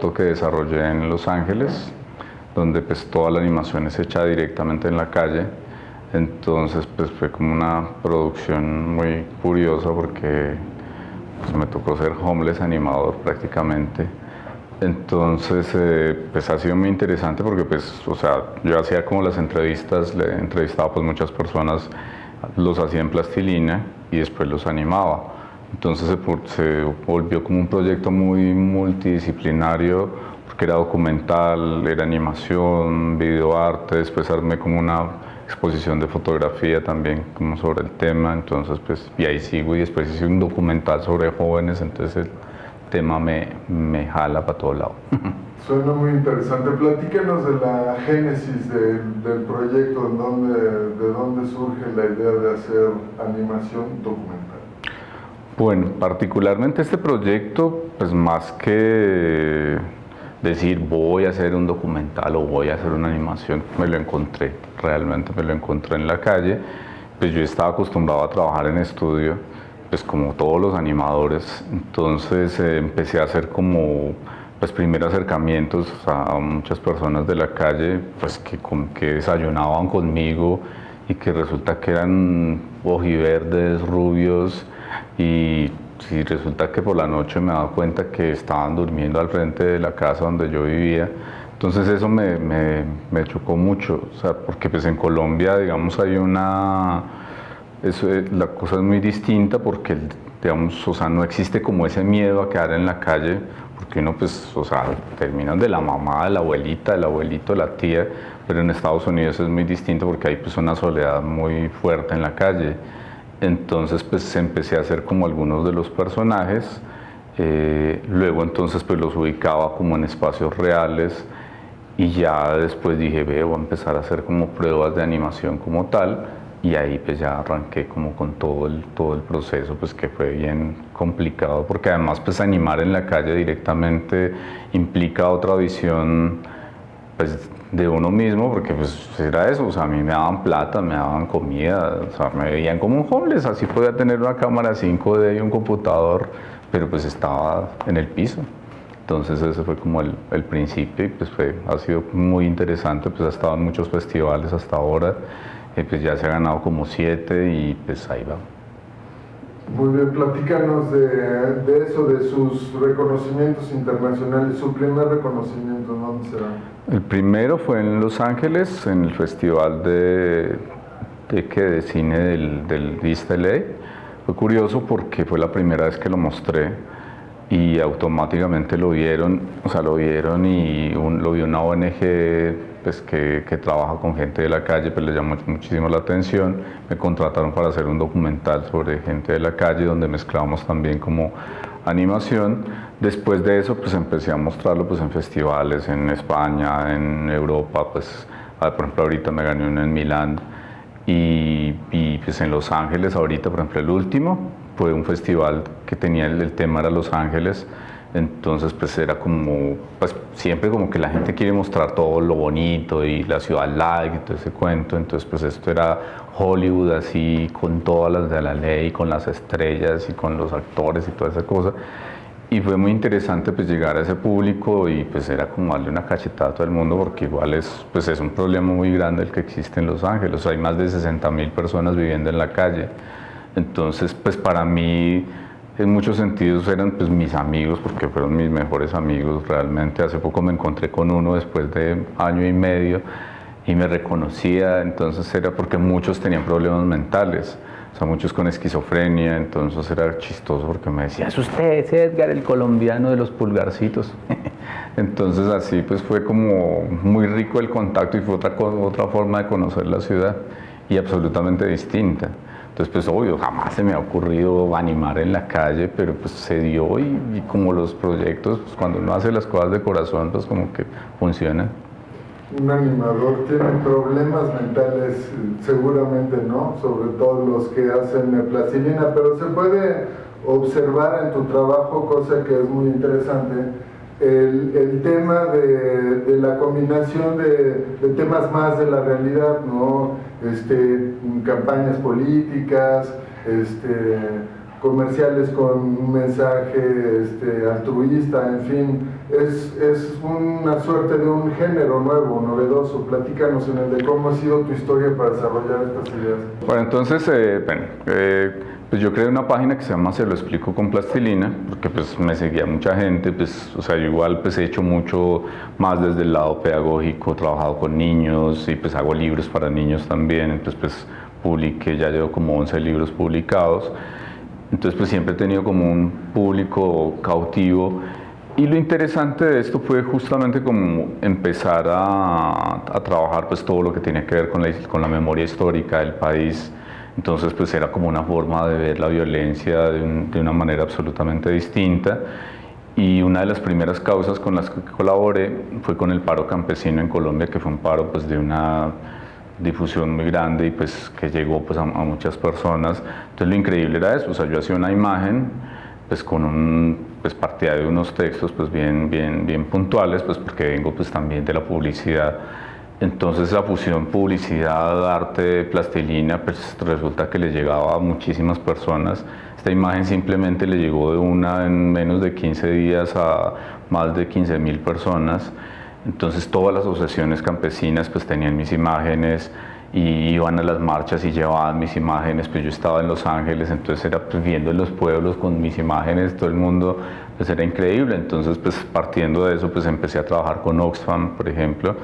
corto que desarrollé en Los Ángeles, donde pues toda la animación es hecha directamente en la calle. Entonces pues fue como una producción muy curiosa porque pues, me tocó ser homeless animador prácticamente. Entonces pues ha sido muy interesante porque pues, o sea, yo hacía como las entrevistas, le entrevistaba pues muchas personas, los hacía en plastilina y después los animaba. Entonces se volvió como un proyecto muy multidisciplinario porque era documental, era animación, videoarte, después armé como una exposición de fotografía también como sobre el tema, entonces pues y ahí sigo y después hice un documental sobre jóvenes, entonces el tema me jala para todo lado. Suena muy interesante. Platícanos de la génesis del proyecto, de dónde surge la idea de hacer animación documental. Bueno, particularmente este proyecto, pues más que decir voy a hacer un documental o voy a hacer una animación, me lo encontré, realmente me lo encontré en la calle. Pues yo estaba acostumbrado a trabajar en estudio, pues como todos los animadores, entonces empecé a hacer como pues primeros acercamientos a muchas personas de la calle, pues que desayunaban conmigo y que resulta que eran ojiverdes, rubios, y si resulta que por la noche me daba cuenta que estaban durmiendo al frente de la casa donde yo vivía. Entonces eso me chocó mucho, o sea, porque pues en Colombia, digamos, hay una... la cosa es muy distinta porque, digamos, o sea, no existe como ese miedo a quedar en la calle, porque uno, pues, o sea, terminan de la mamá, de la abuelita, del abuelito, de la tía, pero en Estados Unidos es muy distinto porque hay pues una soledad muy fuerte en la calle. Entonces pues empecé a hacer como algunos de los personajes, luego entonces pues los ubicaba como en espacios reales y ya después dije, voy a empezar a hacer como pruebas de animación como tal y ahí pues ya arranqué como con todo el proceso, pues que fue bien complicado porque además pues animar en la calle directamente implica otra visión pues de uno mismo, porque pues era eso, o sea, a mí me daban plata, me daban comida, o sea, me veían como un homeless, así podía tener una cámara 5D y un computador, pero pues estaba en el piso. Entonces ese fue como el principio y pues ha sido muy interesante, pues ha estado en muchos festivales hasta ahora, pues ya se ha ganado como 7 y pues ahí va. Muy bien, platícanos de eso, de sus reconocimientos internacionales. Su primer reconocimiento, ¿dónde será? El primero fue en Los Ángeles, en el festival de cine del East LA. Fue curioso porque fue la primera vez que lo mostré y automáticamente lo vieron, o sea, lo vieron y lo vio una ONG pues, que trabaja con gente de la calle, pues le llamó muchísimo la atención. Me contrataron para hacer un documental sobre gente de la calle donde mezclábamos también como animación. Después de eso pues empecé a mostrarlo pues en festivales en España, en Europa, pues por ejemplo ahorita me gané uno en Milán y pues en Los Ángeles ahorita, por ejemplo el último fue un festival que tenía el tema era Los Ángeles. Entonces pues era como, pues siempre como que la gente quiere mostrar todo lo bonito y la ciudad light y todo ese cuento, entonces pues esto era Hollywood así con todas las de la ley, con las estrellas y con los actores y toda esa cosa. Y fue muy interesante pues llegar a ese público y pues era como darle una cachetada a todo el mundo porque igual pues es un problema muy grande el que existe en Los Ángeles, hay más de 60.000 personas viviendo en la calle. Entonces pues para mí en muchos sentidos eran pues mis amigos porque fueron mis mejores amigos realmente. Hace poco me encontré con uno después de año y medio y me reconocía, entonces era porque muchos tenían problemas mentales, o sea, muchos con esquizofrenia, entonces era chistoso porque me decía, es usted, es Edgar, el colombiano de los pulgarcitos. Entonces así pues fue como muy rico el contacto y fue otra forma de conocer la ciudad y absolutamente distinta. Entonces, pues obvio, jamás se me ha ocurrido animar en la calle, pero pues se dio y como los proyectos, pues cuando uno hace las cosas de corazón, pues como que funcionan. Un animador tiene problemas mentales, seguramente, ¿no? Sobre todo los que hacen plastilina, pero se puede observar en tu trabajo, cosa que es muy interesante, el tema de la combinación de temas más de la realidad, ¿no? Campañas políticas, comerciales con un mensaje altruista, en fin, es una suerte de un género nuevo, novedoso. Platícanos en el de cómo ha sido tu historia para desarrollar estas ideas. Bueno, entonces, pues yo creé una página que se llama Se lo explico con plastilina, porque pues me seguía mucha gente, pues, o sea, yo igual pues he hecho mucho más desde el lado pedagógico, he trabajado con niños y pues hago libros para niños también, entonces pues publiqué, ya llevo como 11 libros publicados, entonces pues siempre he tenido como un público cautivo. Y lo interesante de esto fue justamente como empezar a trabajar pues todo lo que tiene que ver con la memoria histórica del país. Entonces pues era como una forma de ver la violencia de una manera absolutamente distinta. Y una de las primeras causas con las que colaboré fue con el paro campesino en Colombia, que fue un paro pues de una difusión muy grande y pues que llegó pues a muchas personas. Entonces lo increíble era eso, o sea, yo hacía una imagen pues pues partía de unos textos pues bien puntuales, pues porque vengo pues también de la publicidad. Entonces la fusión publicidad, arte, plastilina, pues resulta que le llegaba a muchísimas personas. Esta imagen simplemente le llegó de una en menos de 15 días a más de 15.000 personas. Entonces todas las asociaciones campesinas pues tenían mis imágenes y iban a las marchas y llevaban mis imágenes, pues yo estaba en Los Ángeles, entonces era pues viendo en los pueblos con mis imágenes, todo el mundo, pues era increíble. Entonces pues partiendo de eso pues empecé a trabajar con Oxfam, por ejemplo,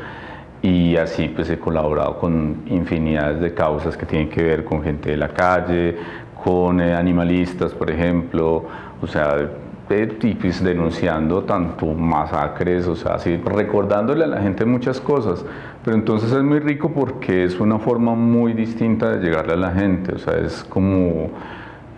y así pues he colaborado con infinidades de causas que tienen que ver con gente de la calle, con animalistas, por ejemplo, o sea, y pues denunciando tanto masacres, o sea, así recordándole a la gente muchas cosas, pero entonces es muy rico porque es una forma muy distinta de llegarle a la gente, o sea, es como,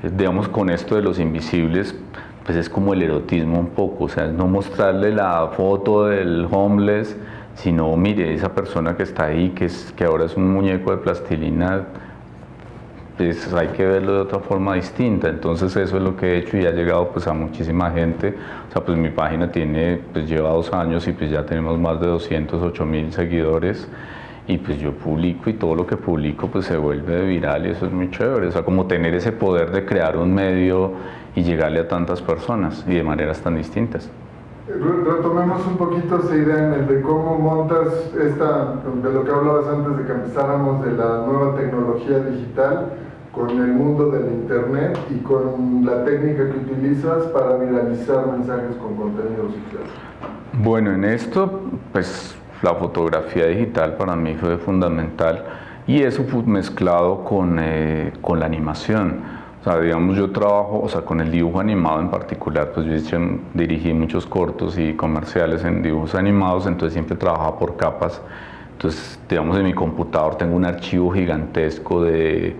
digamos, con esto de los invisibles, pues es como el erotismo un poco, o sea, es no mostrarle la foto del homeless, sino mire, esa persona que está ahí, que ahora es un muñeco de plastilina, pues hay que verlo de otra forma distinta. Entonces eso es lo que he hecho y ha llegado pues a muchísima gente. O sea, pues mi página pues lleva 2 años y pues ya tenemos más de 208.000 seguidores y pues yo publico y todo lo que publico pues se vuelve viral y eso es muy chévere. O sea, como tener ese poder de crear un medio y llegarle a tantas personas y de maneras tan distintas. Retomemos un poquito esa idea en el de cómo montas de lo que hablabas antes de que empezáramos, de la nueva tecnología digital con el mundo del internet y con la técnica que utilizas para viralizar mensajes con contenido social. Bueno, en esto pues la fotografía digital para mí fue fundamental y eso fue mezclado con la animación. O sea, digamos, yo trabajo, o sea, con el dibujo animado en particular, pues yo dirigí muchos cortos y comerciales en dibujos animados, entonces siempre trabajaba por capas. Entonces, digamos, en mi computador tengo un archivo gigantesco de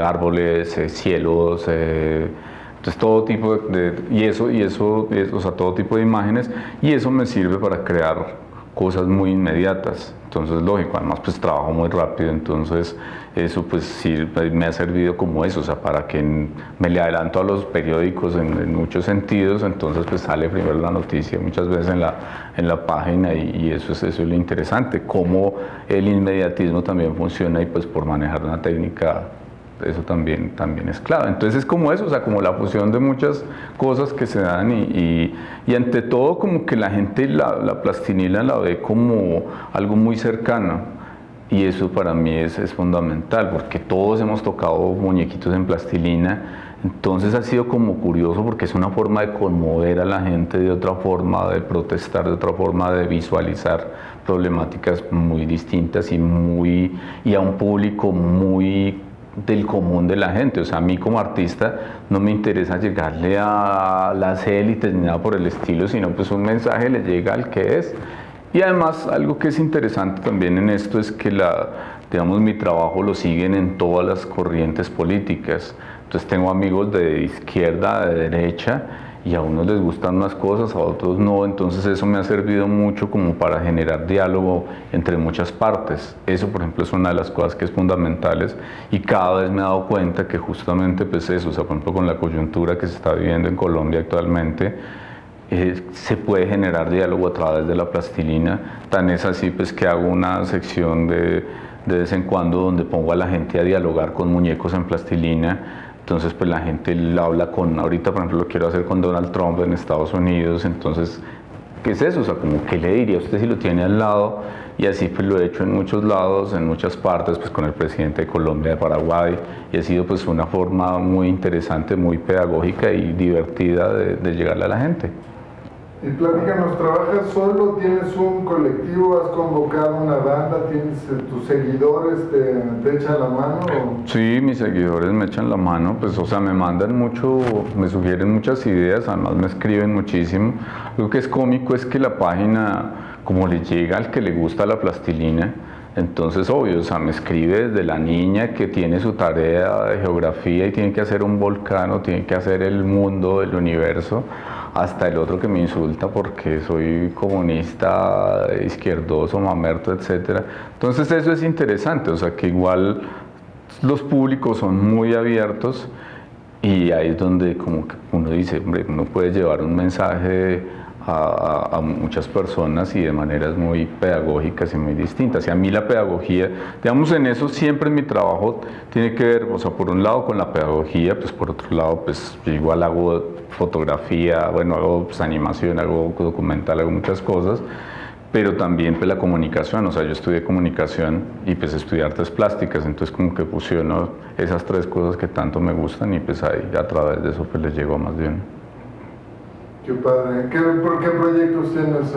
árboles, cielos, entonces todo tipo o sea, todo tipo de imágenes, y eso me sirve para crear cosas muy inmediatas. Entonces, lógico, además pues trabajo muy rápido, entonces eso pues sí me ha servido como eso, o sea, para que me le adelanto a los periódicos en muchos sentidos, entonces pues sale primero la noticia muchas veces en la página y eso es lo interesante, cómo el inmediatismo también funciona y pues por manejar una técnica eso también es clave. Entonces es como eso, o sea, como la fusión de muchas cosas que se dan y ante todo como que la gente la plastilina la ve como algo muy cercano y eso para mí es fundamental porque todos hemos tocado muñequitos en plastilina, entonces ha sido como curioso porque es una forma de conmover a la gente de otra forma, de protestar de otra forma, de visualizar problemáticas muy distintas y a un público muy del común de la gente. O sea, a mí como artista no me interesa llegarle a las élites ni nada por el estilo, sino pues un mensaje le llega al que es. Y además algo que es interesante también en esto es que digamos, mi trabajo lo siguen en todas las corrientes políticas. Entonces tengo amigos de izquierda, de derecha, y a unos les gustan unas cosas, a otros no, entonces eso me ha servido mucho como para generar diálogo entre muchas partes. Eso, por ejemplo, es una de las cosas que es fundamentales y cada vez me he dado cuenta que justamente pues eso, o sea, por ejemplo, con la coyuntura que se está viviendo en Colombia actualmente, se puede generar diálogo a través de la plastilina. Tan es así pues que hago una sección de vez en cuando donde pongo a la gente a dialogar con muñecos en plastilina, entonces pues la gente habla ahorita por ejemplo lo quiero hacer con Donald Trump en Estados Unidos, entonces, ¿qué es eso? O sea, como, ¿qué le diría a usted si lo tiene al lado? Y así pues lo he hecho en muchos lados, en muchas partes, pues con el presidente de Colombia, de Paraguay, y ha sido pues una forma muy interesante, muy pedagógica y divertida de llegarle a la gente. Y platícanos, ¿trabajas solo? ¿Tienes un colectivo? ¿Has convocado una banda? ¿Tienes tus seguidores te echan la mano? Sí, mis seguidores me echan la mano, pues o sea, me mandan mucho, me sugieren muchas ideas, además me escriben muchísimo. Lo que es cómico es que la página, como le llega al que le gusta la plastilina, entonces obvio, o sea, me escribe desde la niña que tiene su tarea de geografía y tiene que hacer un volcán o tiene que hacer el mundo, el universo, hasta el otro que me insulta porque soy comunista, izquierdoso, mamerto, etc. Entonces eso es interesante, o sea que igual los públicos son muy abiertos y ahí es donde como que uno dice, hombre, uno puede llevar un mensaje a muchas personas y de maneras muy pedagógicas y muy distintas. Y a mí la pedagogía, digamos, en eso siempre mi trabajo tiene que ver, o sea, por un lado con la pedagogía, pues por otro lado, pues yo igual hago fotografía, bueno, hago pues, animación, hago documental, hago muchas cosas, pero también pues la comunicación, o sea, yo estudié comunicación y pues estudié artes plásticas, entonces como que fusiono esas tres cosas que tanto me gustan y pues ahí a través de eso pues les llego a más de uno. Qué padre. ¿Por qué proyectos tienes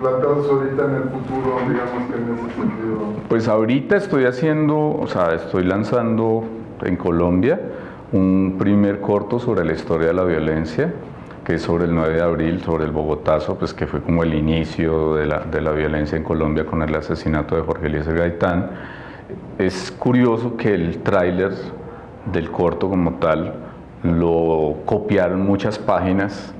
planteados ahorita en el futuro, digamos que en ese sentido? Pues ahorita estoy haciendo, o sea, estoy lanzando en Colombia un primer corto sobre la historia de la violencia, que es sobre el 9 de abril, sobre el Bogotazo, pues que fue como el inicio de la violencia en Colombia con el asesinato de Jorge Eliezer Gaitán. Es curioso que el tráiler del corto como tal lo copiaron muchas páginas.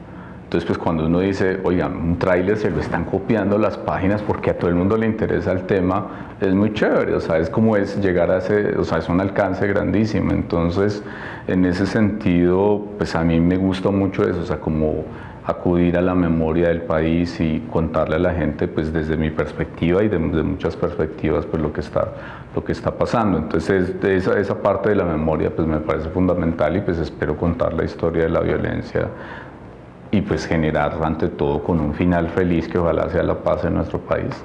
Entonces, pues cuando uno dice, oigan, un tráiler se lo están copiando las páginas porque a todo el mundo le interesa el tema, es muy chévere, o sea, es como es llegar a ese, o sea, es un alcance grandísimo. Entonces, en ese sentido, pues a mí me gusta mucho eso, o sea, como acudir a la memoria del país y contarle a la gente, pues desde mi perspectiva y de muchas perspectivas, pues lo que está pasando. Entonces, esa parte de la memoria, pues me parece fundamental y pues espero contar la historia de la violencia y pues generar ante todo con un final feliz que ojalá sea la paz en nuestro país.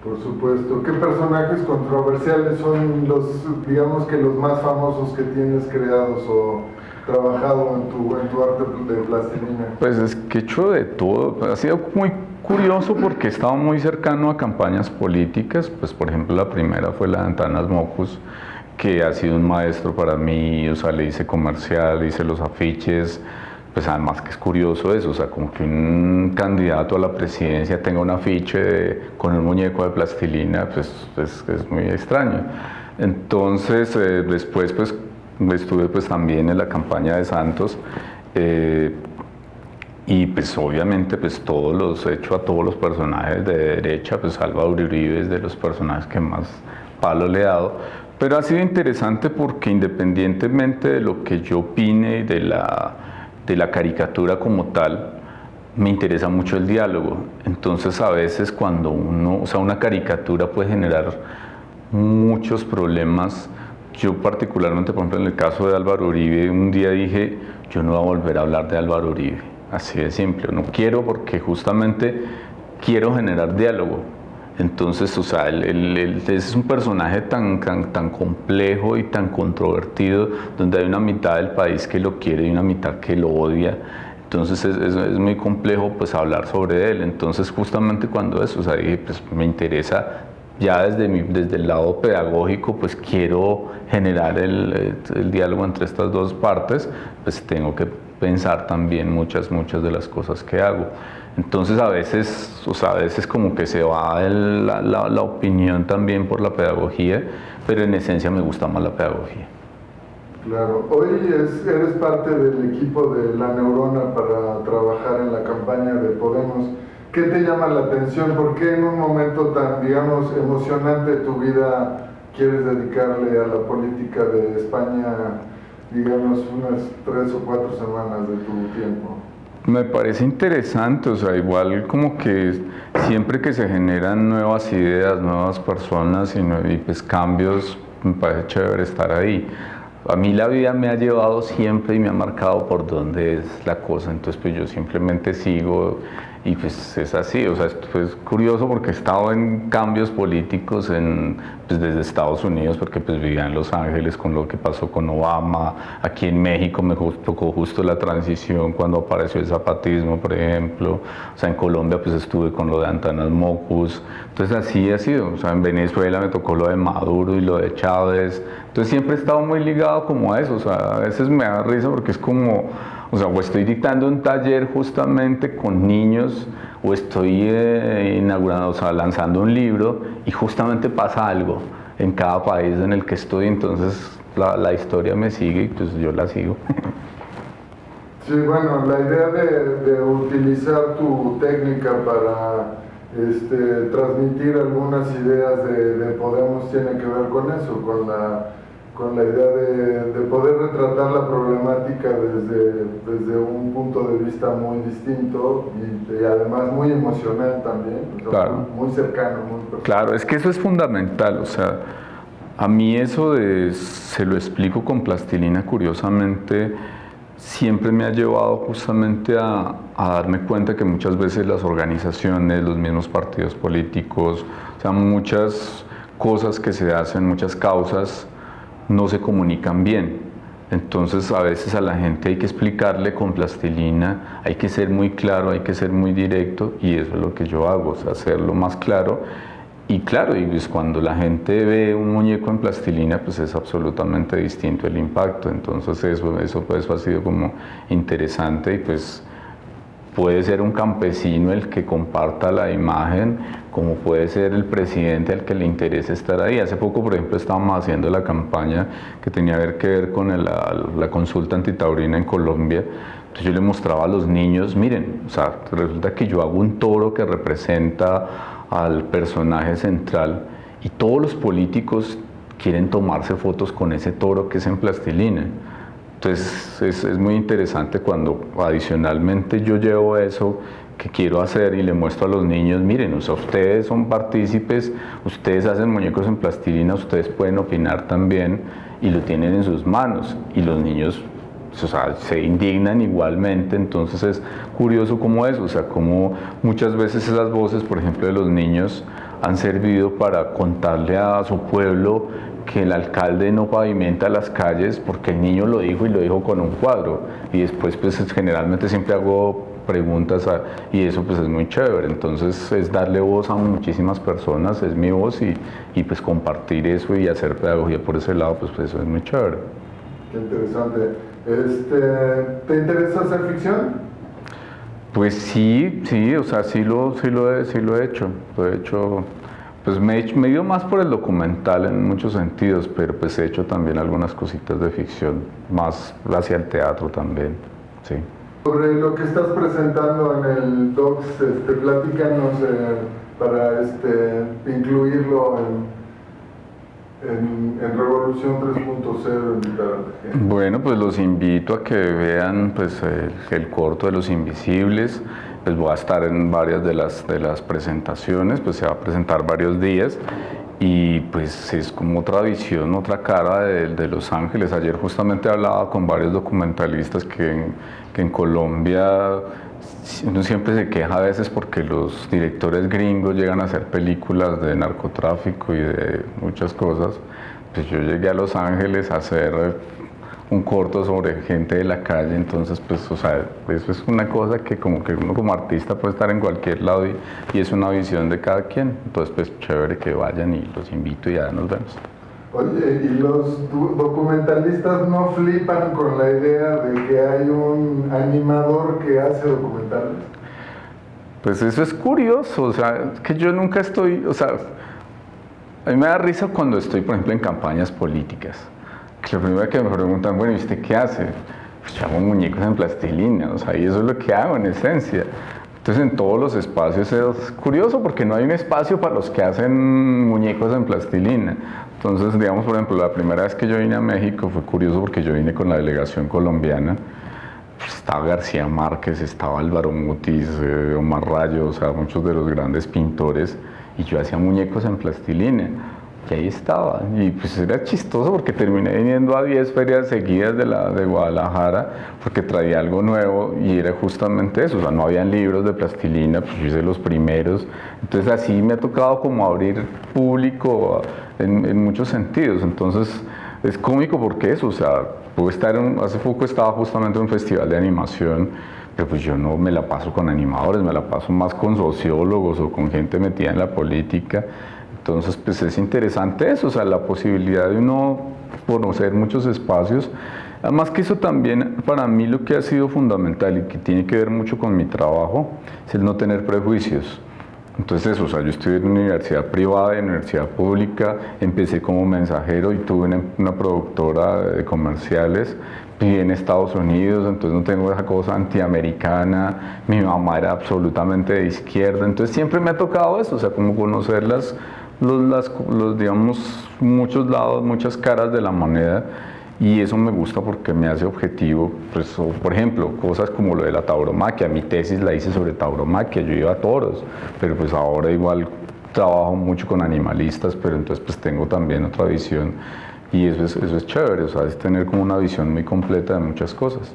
Por supuesto. ¿Qué personajes controversiales son los, digamos que los más famosos que tienes creados o trabajado en tu arte de plastilina? Pues es que he hecho de todo, ha sido muy curioso porque he estado muy cercano a campañas políticas, pues por ejemplo la primera fue la de Antanas Mocus, que ha sido un maestro para mí, o sea, le hice comercial, hice los afiches. Pues además que es curioso eso, o sea, como que un candidato a la presidencia tenga un afiche con un muñeco de plastilina, pues es muy extraño. Entonces, después pues estuve pues también en la campaña de Santos y pues obviamente pues he hecho a todos los personajes de derecha, pues Álvaro Uribe es de los personajes que más palo le he dado, pero ha sido interesante porque independientemente de lo que yo opine y de la caricatura como tal, me interesa mucho el diálogo. Entonces a veces cuando una caricatura puede generar muchos problemas. Yo particularmente, por ejemplo, en el caso de Álvaro Uribe, un día dije, yo no voy a volver a hablar de Álvaro Uribe. Así de simple, no quiero porque justamente quiero generar diálogo. Entonces, o sea, es un personaje tan complejo y tan controvertido, donde hay una mitad del país que lo quiere y una mitad que lo odia. Entonces es muy complejo pues hablar sobre él. Entonces justamente cuando eso, o sea, dije, pues me interesa ya desde el lado pedagógico, pues quiero generar el diálogo entre estas dos partes, pues tengo que pensar también muchas de las cosas que hago. Entonces a veces como que se va la opinión también por la pedagogía, pero en esencia me gusta más la pedagogía. Claro. Hoy eres parte del equipo de La Neurona para trabajar en la campaña de Podemos. ¿Qué te llama la atención? ¿Por qué en un momento tan, digamos, emocionante de tu vida quieres dedicarle a la política de España, digamos, unas 3 o 4 semanas de tu tiempo? Me parece interesante, o sea, igual como que siempre que se generan nuevas ideas, nuevas personas y pues cambios, me parece chévere estar ahí. A mí la vida me ha llevado siempre y me ha marcado por dónde es la cosa, entonces pues yo simplemente sigo y pues es así, o sea, esto es curioso porque he estado en cambios políticos pues desde Estados Unidos, porque pues vivía en Los Ángeles con lo que pasó con Obama, aquí en México me tocó justo la transición cuando apareció el zapatismo, por ejemplo, o sea, en Colombia pues estuve con lo de Antanas Mockus, entonces así ha sido, o sea, en Venezuela me tocó lo de Maduro y lo de Chávez, entonces siempre he estado muy ligado como a eso, o sea, a veces me da risa porque es como, o sea, o estoy dictando un taller justamente con niños, o estoy inaugurando, o sea, lanzando un libro y justamente pasa algo en cada país en el que estoy, entonces la historia me sigue y pues yo la sigo. Sí, bueno, la idea de utilizar tu técnica para transmitir algunas ideas de Podemos tiene que ver con eso, con la idea de poder retratar la problemática desde un punto de vista muy distinto y además muy emocional también, o sea, Claro. muy cercano, muy personal. Claro, es que eso es fundamental, o sea, a mí eso se lo explico con plastilina, curiosamente, siempre me ha llevado justamente a darme cuenta que muchas veces las organizaciones, los mismos partidos políticos, o sea, muchas cosas que se hacen, muchas causas, no se comunican bien. Entonces a veces a la gente hay que explicarle con plastilina, hay que ser muy claro, hay que ser muy directo y eso es lo que yo hago, o sea, hacerlo más claro. Y claro, y pues cuando la gente ve un muñeco en plastilina, pues es absolutamente distinto el impacto. Entonces eso pues ha sido como interesante y pues puede ser un campesino el que comparta la imagen, como puede ser el presidente al que le interese estar ahí. Hace poco, por ejemplo, estábamos haciendo la campaña que tenía que ver con la consulta antitaurina en Colombia. Entonces yo le mostraba a los niños, miren, o sea, resulta que yo hago un toro que representa al personaje central y todos los políticos quieren tomarse fotos con ese toro que es en plastilina. Entonces es muy interesante cuando adicionalmente yo llevo eso que quiero hacer y le muestro a los niños, miren, o sea, ustedes son partícipes, ustedes hacen muñecos en plastilina, ustedes pueden opinar también y lo tienen en sus manos y los niños, o sea, se indignan igualmente. Entonces es curioso cómo eso, o sea, cómo muchas veces esas voces, por ejemplo, de los niños han servido para contarle a su pueblo que el alcalde no pavimenta las calles porque el niño lo dijo y lo dijo con un cuadro, y después pues generalmente siempre hago preguntas y eso pues es muy chévere. Entonces es darle voz a muchísimas personas, es mi voz y pues compartir eso y hacer pedagogía por ese lado, pues eso es muy chévere. Qué interesante. ¿Te interesa hacer ficción? Pues sí, o sea, sí lo he hecho. Lo he hecho, pues me he ido más por el documental en muchos sentidos, pero pues he hecho también algunas cositas de ficción, más hacia el teatro también, sí. Sobre lo que estás presentando en el Docs, platícanos para incluirlo en Revolución 3.0 invitar a la gente. Bueno, pues los invito a que vean pues, el corto de Los Invisibles. Pues voy a estar en varias de las presentaciones, pues se va a presentar varios días y pues es como otra visión, otra cara de Los Ángeles. Ayer justamente hablaba con varios documentalistas que en Colombia uno siempre se queja a veces porque los directores gringos llegan a hacer películas de narcotráfico y de muchas cosas. Pues yo llegué a Los Ángeles a hacer un corto sobre gente de la calle, entonces pues, o sea, eso es una cosa que como que uno como artista puede estar en cualquier lado y es una visión de cada quien. Entonces pues chévere que vayan y los invito y ya nos vemos. Oye, ¿y los documentalistas no flipan con la idea de que hay un animador que hace documentales? Pues eso es curioso, o sea, que yo nunca estoy, o sea, a mí me da risa cuando estoy, por ejemplo, en campañas políticas. Que lo primero que me preguntan, bueno, ¿y usted qué hace? Pues yo hago muñecos en plastilina, o sea, y eso es lo que hago en esencia. Entonces en todos los espacios es curioso porque no hay un espacio para los que hacen muñecos en plastilina. Entonces, digamos, por ejemplo, la primera vez que yo vine a México fue curioso porque yo vine con la delegación colombiana. Pues estaba García Márquez, estaba Álvaro Mutis, Omar Rayo, o sea, muchos de los grandes pintores, y yo hacía muñecos en plastilina. Y ahí estaba, y pues era chistoso porque terminé viniendo a 10 ferias seguidas de Guadalajara porque traía algo nuevo y era justamente eso, o sea, no habían libros de plastilina, pues yo hice los primeros, entonces así me ha tocado como abrir público en muchos sentidos, entonces es cómico porque eso, o sea, puedo estar hace poco estaba justamente en un festival de animación, pero pues yo no me la paso con animadores, me la paso más con sociólogos o con gente metida en la política. Entonces, pues es interesante eso, o sea, la posibilidad de uno conocer muchos espacios. Además que eso también, para mí lo que ha sido fundamental y que tiene que ver mucho con mi trabajo, es el no tener prejuicios. Entonces eso, o sea, yo estudié en una universidad privada y en universidad pública, empecé como mensajero y tuve una productora de comerciales, viví en Estados Unidos, entonces no tengo esa cosa antiamericana, mi mamá era absolutamente de izquierda, entonces siempre me ha tocado eso, o sea, como conocer digamos, muchos lados, muchas caras de la moneda, y eso me gusta porque me hace objetivo, pues, por ejemplo, cosas como lo de la tauromaquia. Mi tesis la hice sobre tauromaquia, yo iba a toros, pero pues ahora igual trabajo mucho con animalistas, pero entonces pues tengo también otra visión y eso es chévere, o sea, es tener como una visión muy completa de muchas cosas.